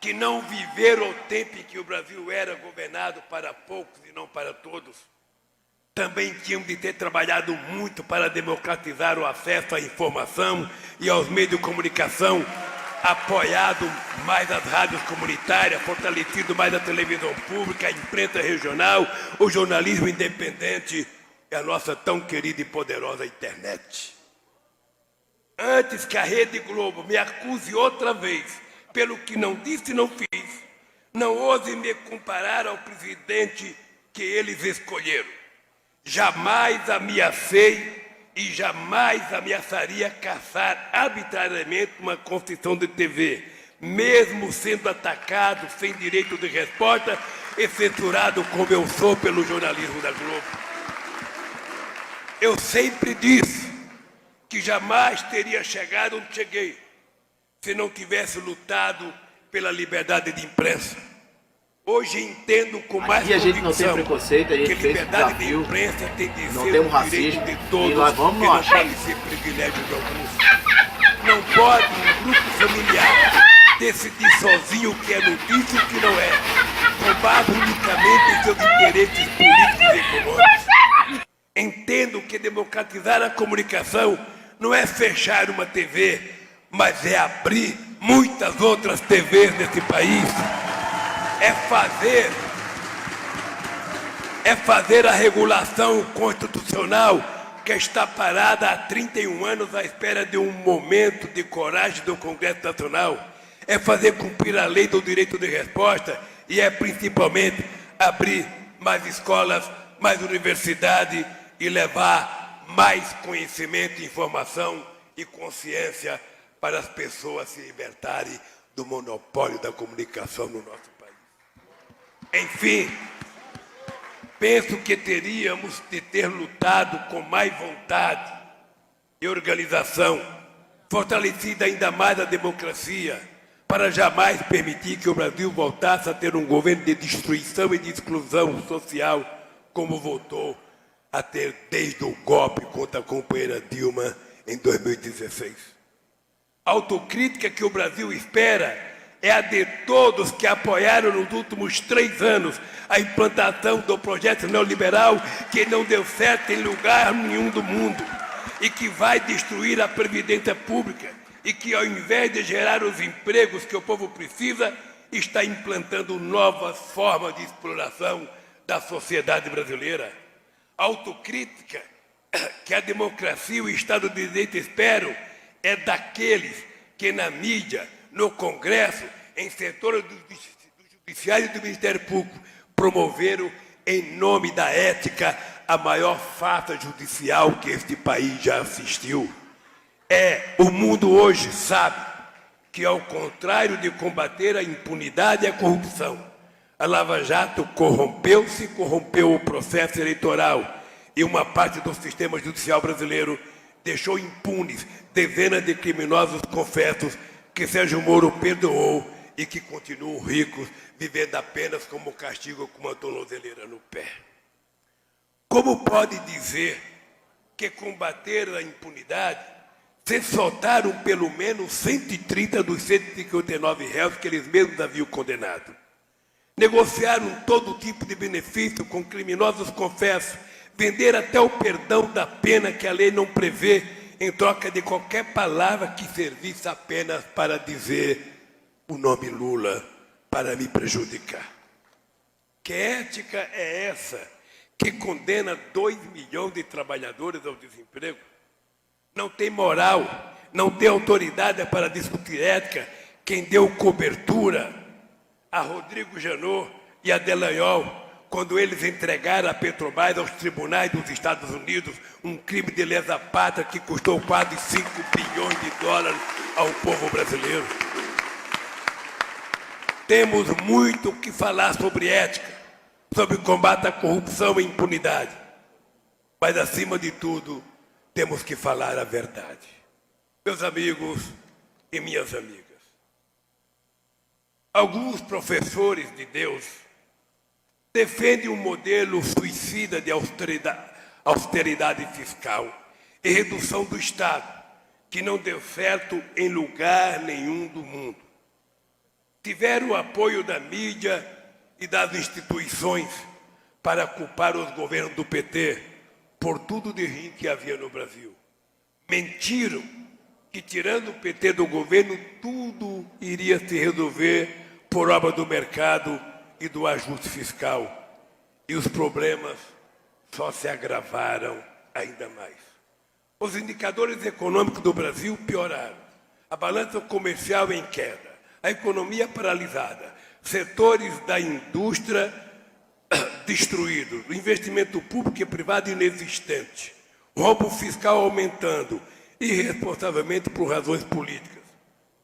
que não viveram o tempo em que o Brasil era governado para poucos e não para todos. Também tínhamos de ter trabalhado muito para democratizar o acesso à informação e aos meios de comunicação, apoiado mais as rádios comunitárias, fortalecido mais a televisão pública, a imprensa regional, o jornalismo independente e a nossa tão querida e poderosa internet. Antes que a Rede Globo me acuse outra vez pelo que não disse e não fiz, não ouse me comparar ao presidente que eles escolheram. Jamais ameacei e jamais ameaçaria caçar arbitrariamente uma concessão de TV, mesmo sendo atacado sem direito de resposta e censurado como eu sou pelo jornalismo da Globo. Eu sempre disse que jamais teria chegado onde cheguei se não tivesse lutado pela liberdade de imprensa. Hoje entendo com mais convicção. Aqui a gente não tem preconceito, a gente fez desafio, de imprensa tem de não ser temos racismo, de todos, e nós vamos não nós. pode ser privilégio de alguns. Não pode um grupo familiar decidir sozinho o que é notícia e o que não é, com base unicamente em seus interesses políticos e econômicos. Entendo que democratizar a comunicação não é fechar uma TV, mas é abrir muitas outras TVs nesse país. É fazer a regulação constitucional que está parada há 31 anos à espera de um momento de coragem do Congresso Nacional. É fazer cumprir a lei do direito de resposta e é principalmente abrir mais escolas, mais universidade e levar mais conhecimento, informação e consciência para as pessoas se libertarem do monopólio da comunicação no nosso país. Enfim, penso que teríamos de ter lutado com mais vontade e organização, fortalecida ainda mais a democracia, para jamais permitir que o Brasil voltasse a ter um governo de destruição e de exclusão social, como voltou a ter desde o golpe contra a companheira Dilma em 2016. A autocrítica que o Brasil espera é a de todos que apoiaram nos últimos 3 anos a implantação do projeto neoliberal que não deu certo em lugar nenhum do mundo e que vai destruir a previdência pública e que, ao invés de gerar os empregos que o povo precisa, está implantando novas formas de exploração da sociedade brasileira. A autocrítica que a democracia e o Estado de Direito esperam é daqueles que na mídia, no Congresso, em setores do Judiciário e do Ministério Público, promoveram, em nome da ética, a maior farsa judicial que este país já assistiu. O mundo hoje sabe que, ao contrário de combater a impunidade e a corrupção, a Lava Jato corrompeu o processo eleitoral e uma parte do sistema judicial brasileiro deixou impunes dezenas de criminosos confessos que Sérgio Moro perdoou e que continuam ricos, vivendo apenas como castigo com uma tornozeleira no pé. Como pode dizer que combater a impunidade se soltaram pelo menos 130 dos 159 réus que eles mesmos haviam condenado? Negociaram todo tipo de benefício com criminosos confessos, vender até o perdão da pena que a lei não prevê, em troca de qualquer palavra que servisse apenas para dizer o nome Lula para me prejudicar. Que ética é essa que condena 2 milhões de trabalhadores ao desemprego? Não tem moral, não tem autoridade para discutir ética quem deu cobertura a Rodrigo Janot e a Delanhol quando eles entregaram a Petrobras aos tribunais dos Estados Unidos, um crime de lesa pátria que custou quase 5 bilhões de dólares ao povo brasileiro. Temos muito o que falar sobre ética, sobre combate à corrupção e impunidade. Mas, acima de tudo, temos que falar a verdade. Meus amigos e minhas amigas, alguns professores de Deus defendem um modelo suicida de austeridade fiscal e redução do Estado, que não deu certo em lugar nenhum do mundo. Tiveram o apoio da mídia e das instituições para culpar os governos do PT por tudo de ruim que havia no Brasil. Mentiram que, tirando o PT do governo, tudo iria se resolver por obra do mercado e do ajuste fiscal. E os problemas só se agravaram ainda mais. Os indicadores econômicos do Brasil pioraram. A balança comercial em queda, a economia paralisada, setores da indústria destruídos, o investimento público e privado inexistente, roubo fiscal aumentando, irresponsavelmente por razões políticas.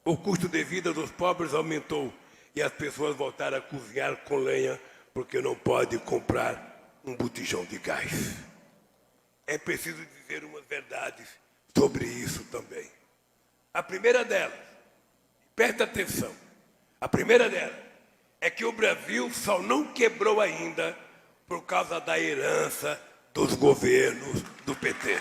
O custo de vida dos pobres aumentou e as pessoas voltaram a cozinhar com lenha porque não pode comprar um botijão de gás. É preciso dizer umas verdades sobre isso também. A primeira delas, presta atenção, a primeira delas é que o Brasil só não quebrou ainda por causa da herança dos governos do PT.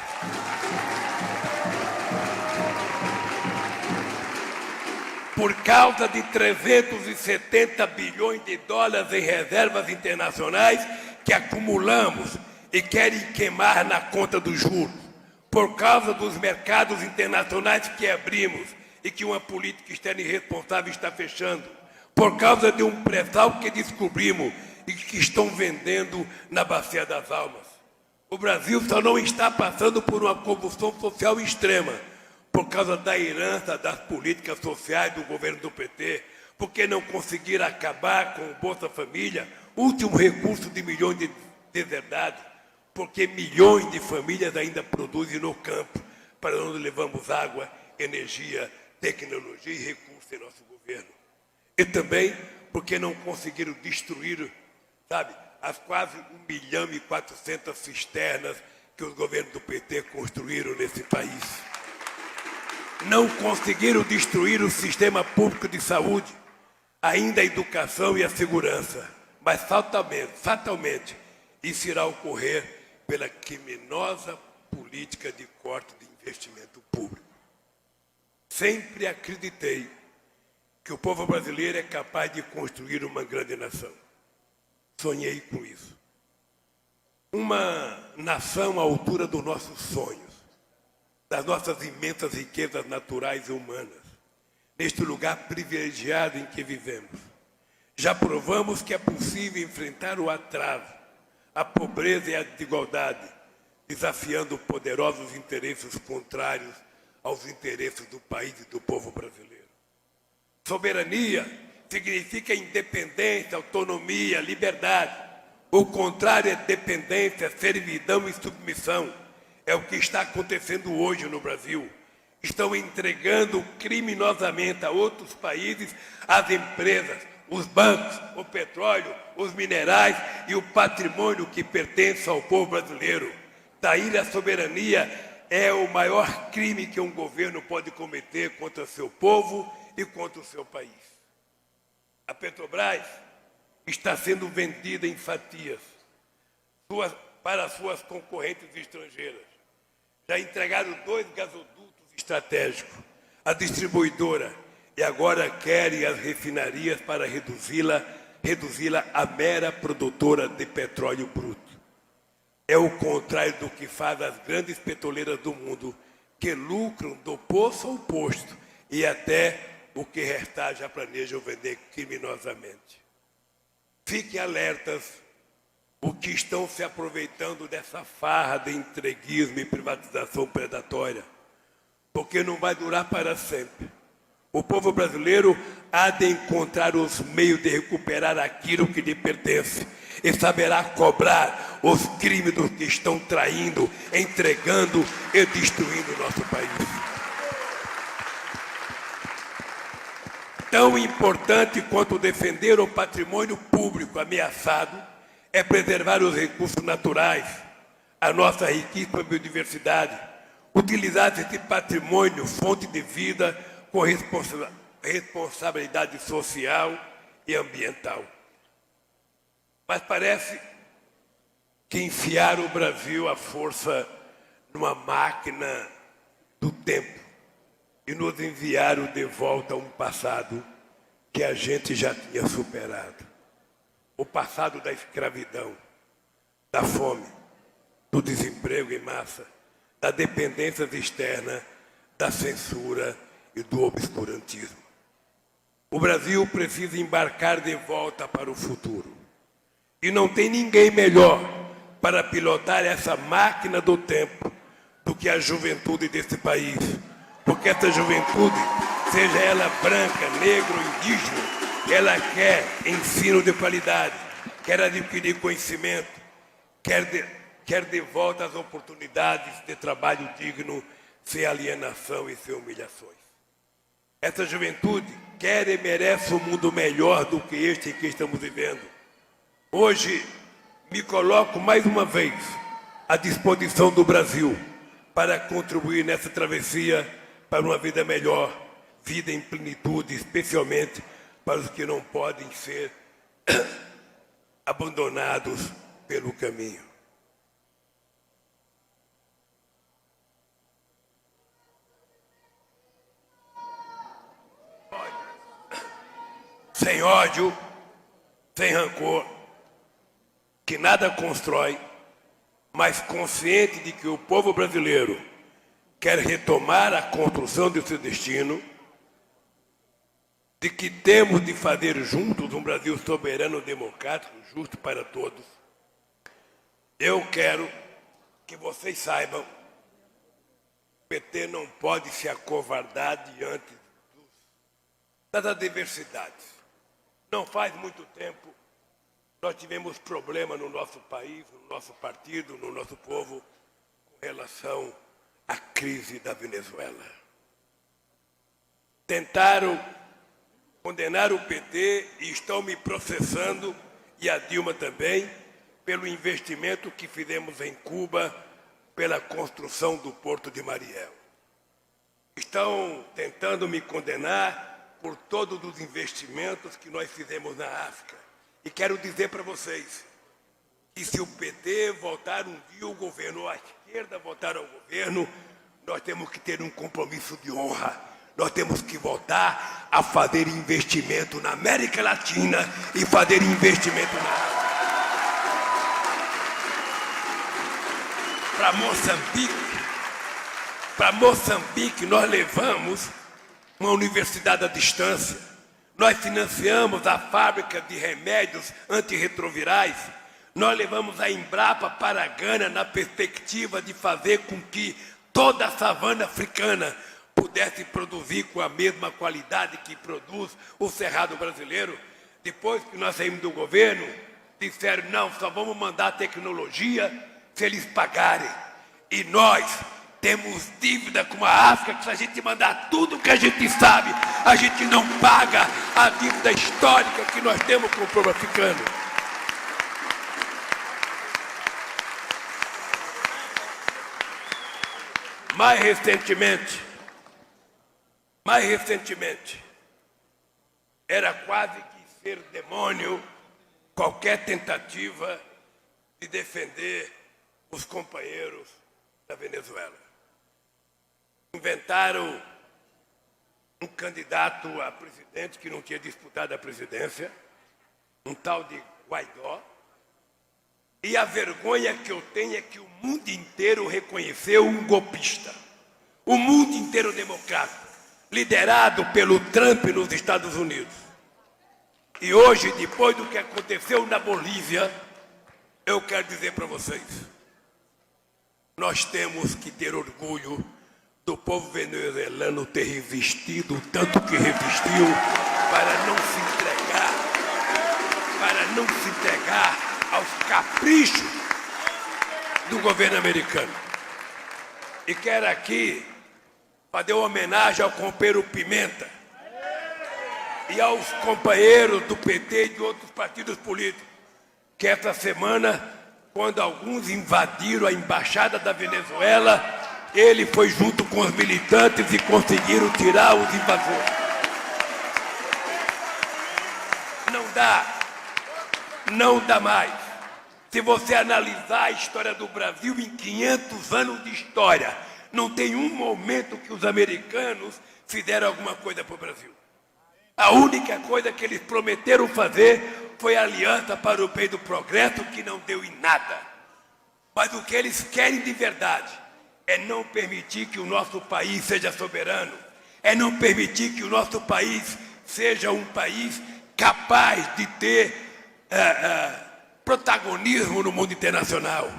Por causa de 370 bilhões de dólares em reservas internacionais que acumulamos e querem queimar na conta dos juros. Por causa dos mercados internacionais que abrimos e que uma política externa irresponsável está fechando. Por causa de um pré-sal que descobrimos e que estão vendendo na Bacia das Almas. O Brasil só não está passando por uma convulsão social extrema por causa da herança das políticas sociais do governo do PT, porque não conseguiram acabar com o Bolsa Família, último recurso de milhões de deserdados, porque milhões de famílias ainda produzem no campo, para onde levamos água, energia, tecnologia e recursos em nosso governo. E também porque não conseguiram destruir, as quase 1.400.000 cisternas que os governos do PT construíram nesse país. Não conseguiram destruir o sistema público de saúde, ainda a educação e a segurança. Mas fatalmente, isso irá ocorrer pela criminosa política de corte de investimento público. Sempre acreditei que o povo brasileiro é capaz de construir uma grande nação. Sonhei com isso. Uma nação à altura dos nossos sonhos, das nossas imensas riquezas naturais e humanas, neste lugar privilegiado em que vivemos. Já provamos que é possível enfrentar o atraso, a pobreza e a desigualdade, desafiando poderosos interesses contrários aos interesses do país e do povo brasileiro. Soberania significa independência, autonomia, liberdade. O contrário é dependência, servidão e submissão. É o que está acontecendo hoje no Brasil. Estão entregando criminosamente a outros países as empresas, os bancos, o petróleo, os minerais e o patrimônio que pertence ao povo brasileiro. Daí a soberania é o maior crime que um governo pode cometer contra seu povo e contra o seu país. A Petrobras está sendo vendida em fatias para suas concorrentes estrangeiras. Já entregaram 2 gasodutos estratégicos, a distribuidora, e agora querem as refinarias para reduzi-la a mera produtora de petróleo bruto. É o contrário do que fazem as grandes petroleiras do mundo, que lucram do poço ao posto e até o que restar já planejam vender criminosamente. Fiquem alertas, o que estão se aproveitando dessa farra de entreguismo e privatização predatória, porque não vai durar para sempre. O povo brasileiro há de encontrar os meios de recuperar aquilo que lhe pertence e saberá cobrar os crimes dos que estão traindo, entregando e destruindo o nosso país. Tão importante quanto defender o patrimônio público ameaçado é preservar os recursos naturais, a nossa riquíssima biodiversidade, utilizar esse patrimônio, fonte de vida, com responsabilidade social e ambiental. Mas parece que enfiaram o Brasil à força numa máquina do tempo e nos enviaram de volta a um passado que a gente já tinha superado. O passado da escravidão, da fome, do desemprego em massa, da dependência externa, da censura e do obscurantismo. O Brasil precisa embarcar de volta para o futuro. E não tem ninguém melhor para pilotar essa máquina do tempo do que a juventude desse país. Porque essa juventude, seja ela branca, negra ou indígena, ela quer ensino de qualidade, quer adquirir conhecimento, quer de volta as oportunidades de trabalho digno, sem alienação e sem humilhações. Essa juventude quer e merece um mundo melhor do que este que estamos vivendo. Hoje, me coloco mais uma vez à disposição do Brasil para contribuir nessa travessia para uma vida melhor, vida em plenitude, especialmente para os que não podem ser abandonados pelo caminho. Sem ódio, sem rancor, que nada constrói, mas consciente de que o povo brasileiro quer retomar a construção do seu destino, de que temos de fazer juntos um Brasil soberano, democrático, justo para todos. Eu quero que vocês saibam que o PT não pode se acovardar diante das adversidades. Não faz muito tempo nós tivemos problema no nosso país, no nosso partido, no nosso povo, com relação à crise da Venezuela. Tentaram condenar o PT e estão me processando, e a Dilma também, pelo investimento que fizemos em Cuba, pela construção do Porto de Mariel. Estão tentando me condenar por todos os investimentos que nós fizemos na África. E quero dizer para vocês que se o PT voltar um dia ao governo, ou a esquerda voltar ao governo, nós temos que ter um compromisso de honra. Nós temos que voltar a fazer investimento na América Latina e fazer investimento na África. Para Moçambique, nós levamos uma universidade à distância. Nós financiamos a fábrica de remédios antirretrovirais. Nós levamos a Embrapa para a Gana na perspectiva de fazer com que toda a savana africana pudesse produzir com a mesma qualidade que produz o Cerrado brasileiro. Depois que nós saímos do governo, disseram, não, só vamos mandar tecnologia se eles pagarem. E nós temos dívida com a África, que se a gente mandar tudo o que a gente sabe, a gente não paga a dívida histórica que nós temos com o povo africano. Mais recentemente, era quase que ser demônio qualquer tentativa de defender os companheiros da Venezuela. Inventaram um candidato a presidente que não tinha disputado a presidência, um tal de Guaidó, e a vergonha que eu tenho é que o mundo inteiro reconheceu um golpista. O mundo inteiro democrático, liderado pelo Trump nos Estados Unidos. E hoje, depois do que aconteceu na Bolívia, eu quero dizer para vocês, nós temos que ter orgulho do povo venezuelano ter resistido o tanto que resistiu para não se entregar aos caprichos do governo americano. E quero aqui fazer uma homenagem ao companheiro Pimenta e aos companheiros do PT e de outros partidos políticos que essa semana, quando alguns invadiram a embaixada da Venezuela, ele foi junto com os militantes e conseguiram tirar os invasores. Não dá mais. Se você analisar a história do Brasil em 500 anos de história, não tem um momento que os americanos fizeram alguma coisa para o Brasil. A única coisa que eles prometeram fazer foi a aliança para o bem do progresso, que não deu em nada. Mas o que eles querem de verdade é não permitir que o nosso país seja soberano, é não permitir que o nosso país seja um país capaz de ter protagonismo no mundo internacional.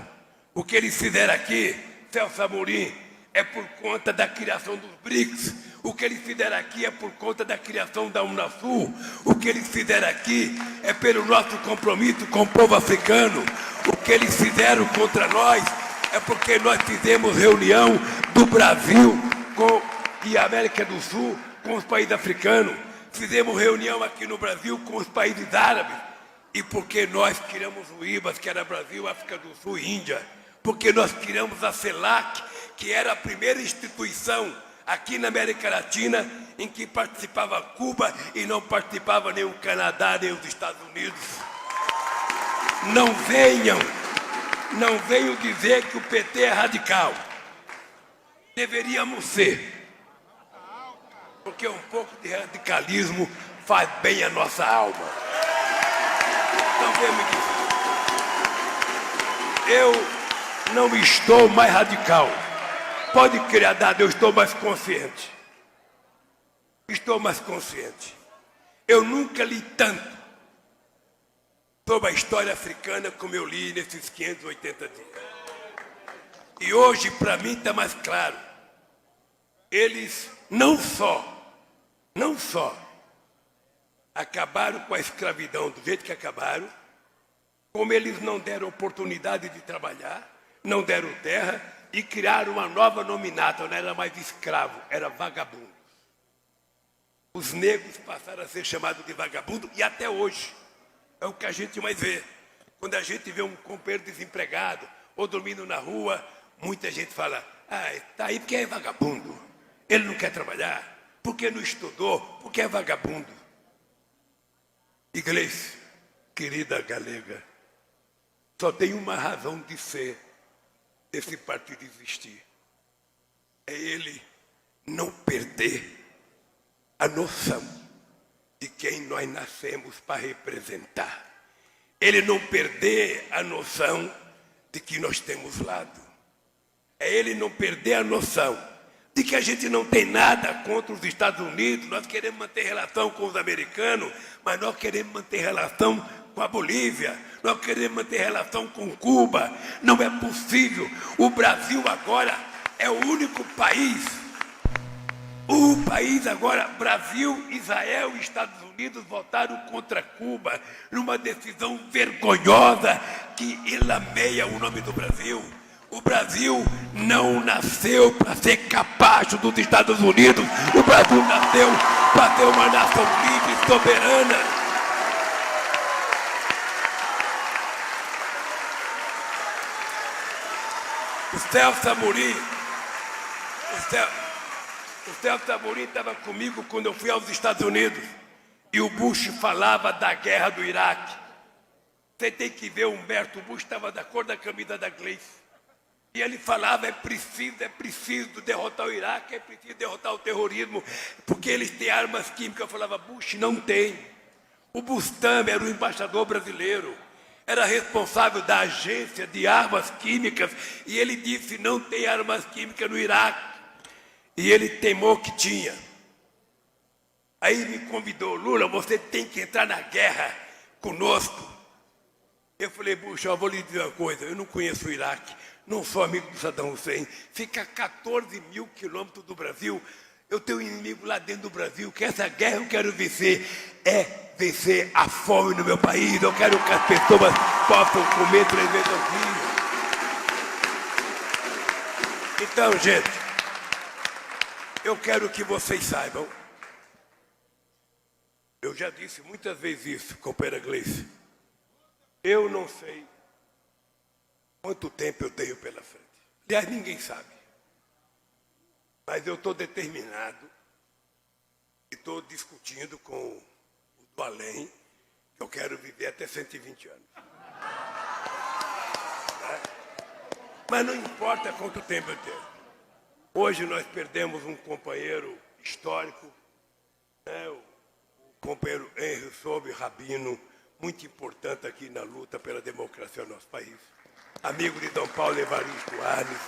O que eles fizeram aqui, Celso Amorim, é por conta da criação dos BRICS. O que eles fizeram aqui é por conta da criação da Unasul. O que eles fizeram aqui é pelo nosso compromisso com o povo africano. O que eles fizeram contra nós é porque nós fizemos reunião do Brasil e América do Sul com os países africanos. Fizemos reunião aqui no Brasil com os países árabes. E porque nós criamos o IBAS, que era Brasil, África do Sul e Índia. Porque nós criamos a CELAC, que era a primeira instituição aqui na América Latina em que participava Cuba e não participava nem o Canadá, nem os Estados Unidos. Não venham dizer que o PT é radical. Deveríamos ser. Porque um pouco de radicalismo faz bem à nossa alma. Então venha me dizer. Eu não estou mais radical. Pode criar dado, eu estou mais consciente. Estou mais consciente. Eu nunca li tanto sobre a história africana como eu li nesses 580 dias. E hoje, para mim, está mais claro. Eles não só acabaram com a escravidão do jeito que acabaram, como eles não deram oportunidade de trabalhar, não deram terra e criaram uma nova nominata, não era mais escravo, era vagabundo. Os negros passaram a ser chamados de vagabundo e até hoje é o que a gente mais vê. Quando a gente vê um companheiro desempregado ou dormindo na rua, muita gente fala, está aí porque é vagabundo. Ele não quer trabalhar, porque não estudou, porque é vagabundo. Igreja, querida galega, só tem uma razão de ser desse partido existir. É ele não perder a noção de quem nós nascemos para representar. Ele não perder a noção de que nós temos lado. É ele não perder a noção de que a gente não tem nada contra os Estados Unidos. Nós queremos manter relação com os americanos, mas nós queremos manter relação com a Bolívia, nós queremos manter relação com Cuba. Não é possível. O Brasil agora é o único país. O país agora, Brasil, Israel e Estados Unidos votaram contra Cuba numa decisão vergonhosa que ilameia o nome do Brasil. O Brasil não nasceu para ser capacho dos Estados Unidos. O Brasil nasceu para ser uma nação livre e soberana. O Celso Amorim estava comigo quando eu fui aos Estados Unidos e o Bush falava da guerra do Iraque. Você tem que ver, o Humberto Bush estava da cor da camisa da Gleice. E ele falava, é preciso derrotar o Iraque, é preciso derrotar o terrorismo, porque eles têm armas químicas. Eu falava, Bush, não tem. O Bustamante era o embaixador brasileiro, era responsável da agência de armas químicas, e ele disse, não tem armas químicas no Iraque. E ele temou que tinha. Aí me convidou, Lula, você tem que entrar na guerra conosco. Eu falei, Bush, eu vou lhe dizer uma coisa, eu não conheço o Iraque, não sou amigo do Saddam Hussein, fica a 14 mil quilômetros do Brasil, eu tenho um inimigo lá dentro do Brasil, que essa guerra eu quero vencer, vencer a fome no meu país, eu quero que as pessoas possam comer 3 vezes ao dia. Então, gente, eu quero que vocês saibam, eu já disse muitas vezes isso, companheira Gleice, Eu não sei quanto tempo eu tenho pela frente. Aliás, ninguém sabe. Mas eu estou determinado e estou discutindo com o do além que eu quero viver até 120 anos. Mas não importa quanto tempo eu tenho. Hoje nós perdemos um companheiro histórico, né, o companheiro Henry Soube Rabino, muito importante aqui na luta pela democracia no nosso país. Amigo de Dom Paulo Evaristo Arnes.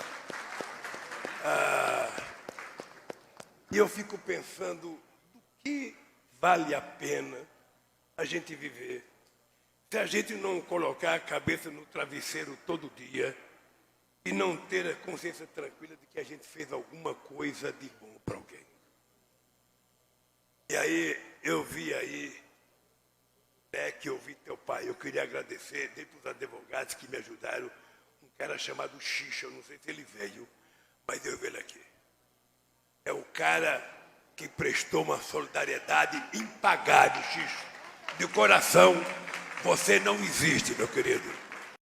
E eu fico pensando do que vale a pena a gente viver se a gente não colocar a cabeça no travesseiro todo dia e não ter a consciência tranquila de que a gente fez alguma coisa de bom para alguém. E aí, eu vi aí, que eu vi teu pai, eu queria agradecer, dentre os advogados que me ajudaram, um cara chamado Xixa, eu não sei se ele veio, mas eu vi ele aqui. É o cara que prestou uma solidariedade impagável, Xixa. De coração, você não existe, meu querido.